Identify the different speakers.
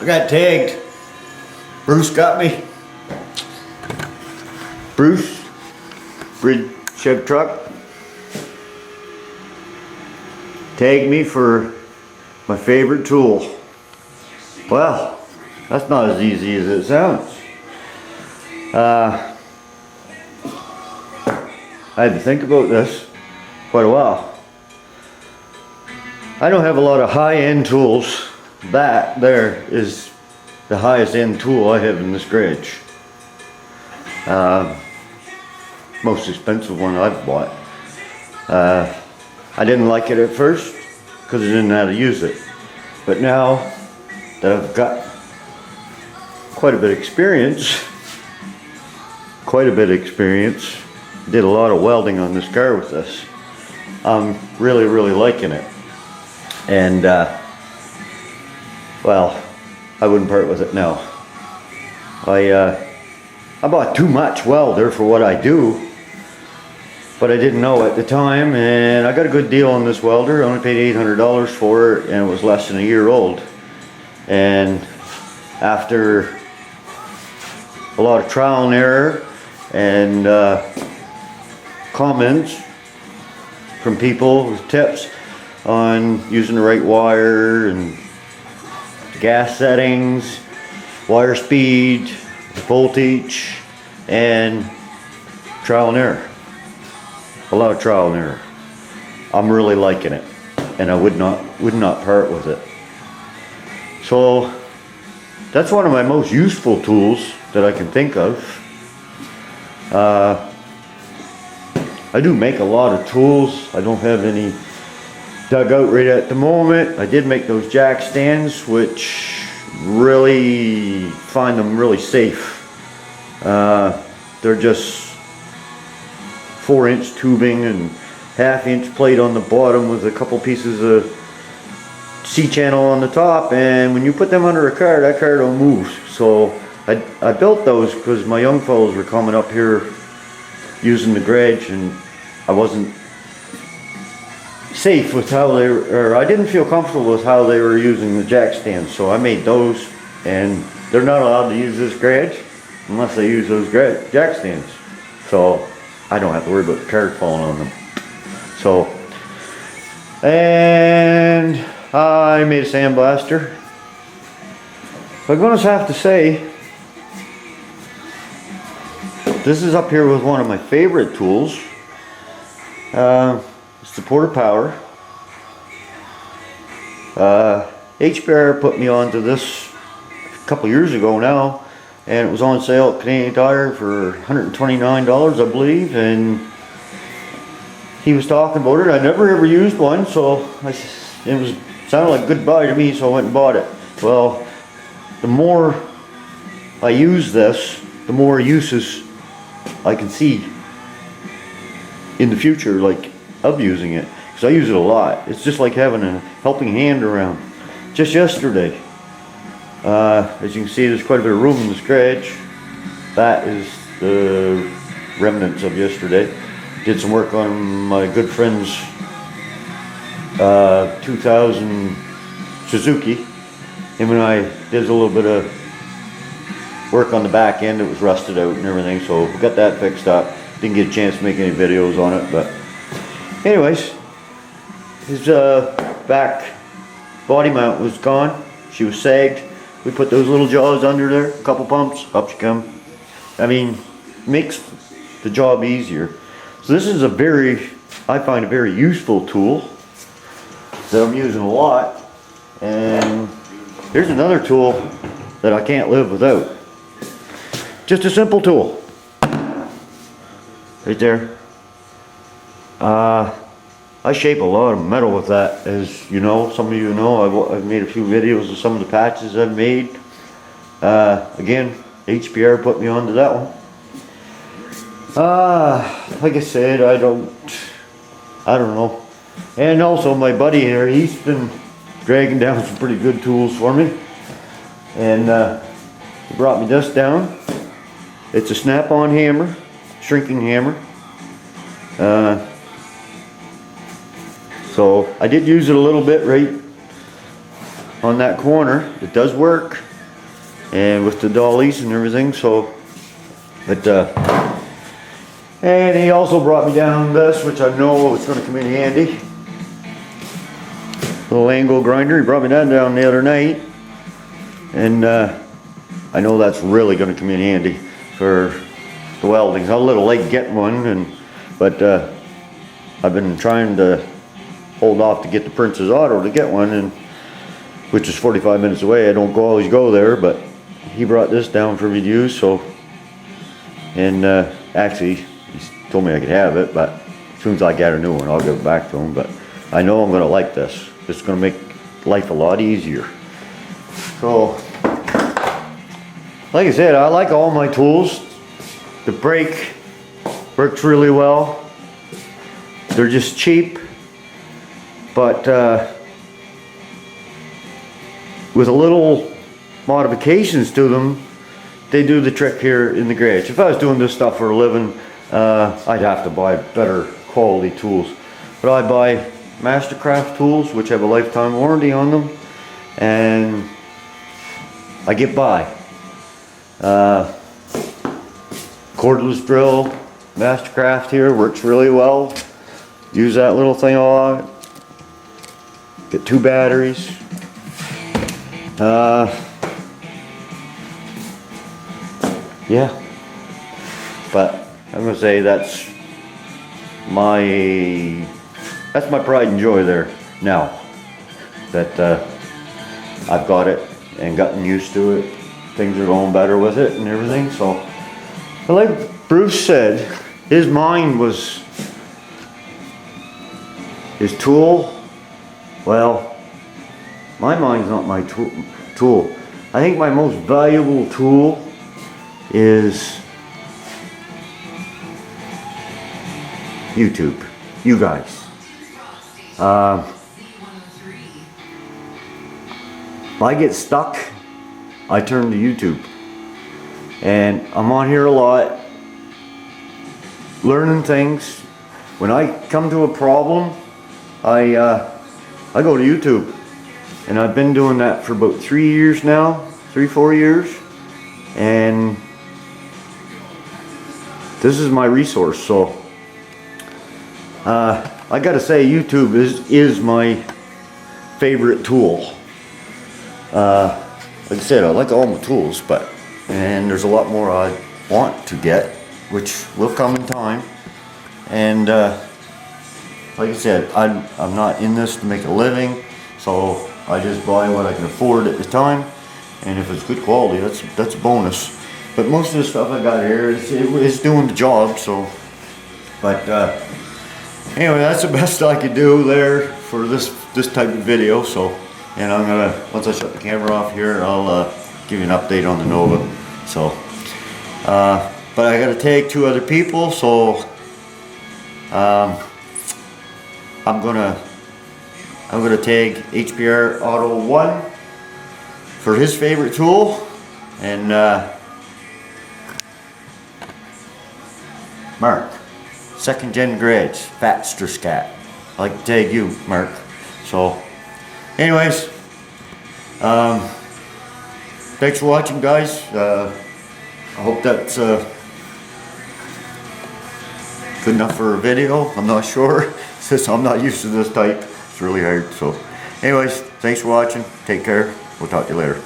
Speaker 1: got tagged. Bruce got me. Bruce, Bridge Chev Truck, tagged me for my favorite tool. Well, that's not as easy as it sounds. I had to think about this quite a while. I don't have a lot of high-end tools. That there is the highest end tool I have in this garage. Most expensive one I've bought. I didn't like it at first because I didn't know how to use it. But now that I've got quite a bit of experience, did a lot of welding on this car with this. I'm really liking it. And well, I wouldn't part with it now. I bought too much welder for what I do, but I didn't know at the time, and I got a good deal on this welder. I only paid $800 for it, and it was less than a year old. And after a lot of trial and error and comments from people with tips on using the right wire and gas settings, wire speed, voltage, and trial and error. A lot of trial and error. I'm really liking it, and I would not part with it. So that's one of my most useful tools that I can think of. I do make a lot of tools. I don't have any dug out right at the moment. I did make those jack stands, which really find them really safe. They're just 4-inch tubing and 1/2-inch plate on the bottom with a couple pieces of C-channel on the top, and when you put them under a car, that car don't move. So I built those because my young fellows were coming up here using the garage, and I wasn't safe with how they were, or I didn't feel comfortable with how they were using the jack stands. So I made those, and they're not allowed to use this garage unless they use those jack stands. So I don't have to worry about the car falling on them. So, and I made a sandblaster. I'm going to have to say, this is up here with one of my favorite tools. It's the Porter Power. HBR put me onto this a couple years ago now, and it was on sale at Canadian Tire for $129, I believe, and he was talking about it. I never ever used one, so it sounded like goodbye to me, so I went and bought it. Well, the more I use this, the more uses I can see in the future, like, of using it, because I use it a lot. It's just like having a helping hand around. Just yesterday, as you can see, there's quite a bit of room in this garage. That is the remnants of yesterday. Did some work on my good friend's 2000 Suzuki. Him and I did a little bit of work on the back end. It was rusted out and everything, so we got that fixed up. Didn't get a chance to make any videos on it, but anyways, his back body mount was gone. She was sagged. We put those little jaws under there, a couple pumps, up she come. I mean, makes the job easier. So this is I find a very useful tool that I'm using a lot. And here's another tool that I can't live without. Just a simple tool. Right there. I shape a lot of metal with that, as you know, some of you know. I've made a few videos of some of the patches I've made. Again, HBR put me onto that one. Like I said, I don't know. And also my buddy here, he's been dragging down some pretty good tools for me. And he brought me this down. It's a snap-on hammer, shrinking hammer. So I did use it a little bit right on that corner. It does work. and with the dollies and everything. So, but and he also brought me down this, which I know is going to come in handy. Little angle grinder. He brought me that down the other night, and I know that's really going to come in handy for the welding. I was a little late getting one, but I've been trying to hold off to get the Princess Auto to get one, and which is 45 minutes away. I don't always go there, but he brought this down for me to use. So, and actually, he told me I could have it, but as soon as I get a new one, I'll give it back to him. But I know I'm going to like this. It's going to make life a lot easier. So, like I said, I like all my tools. The brake works really well. They're just cheap, but with a little modifications to them, they do the trick here in the garage. If I was doing this stuff for a living, I'd have to buy better quality tools. But I buy Mastercraft tools, which have a lifetime warranty on them, and I get by. Cordless drill, Mastercraft here works really well. Use that little thing a lot. Get 2 batteries. Yeah, but I'm gonna say that's my pride and joy there now that I've got it and gotten used to it. Things are going better with it and everything. So, but like Bruce said, his mind was his tool. Well, my mind's not my tool. I think my most valuable tool is YouTube. You guys. If I get stuck, I turn to YouTube. And I'm on here a lot, learning things. When I come to a problem, I go to YouTube. And I've been doing that for about 3 years now, 4 years. And this is my resource. So I gotta say, YouTube is my favorite tool. Like I said, I like all my tools, and there's a lot more I want to get, which will come in time. And like I said, I'm not in this to make a living, so I just buy what I can afford at the time, and if it's good quality, that's a bonus. But most of the stuff I got here is doing the job. So, but anyway, that's the best I could do there for this type of video. So, and I'm gonna, once I shut the camera off here, I'll give you an update on the Nova. So, but I gotta take 2 other people, so I'm gonna tag HPR Auto 1 for his favorite tool, and Mark, 2nd Gen Garage, Fatster Scat. I like to tag you, Mark. So, anyways, thanks for watching, guys. I hope that's good enough for a video. I'm not sure, since I'm not used to this type. It's really hard. So, anyways, thanks for watching. Take care. We'll talk to you later.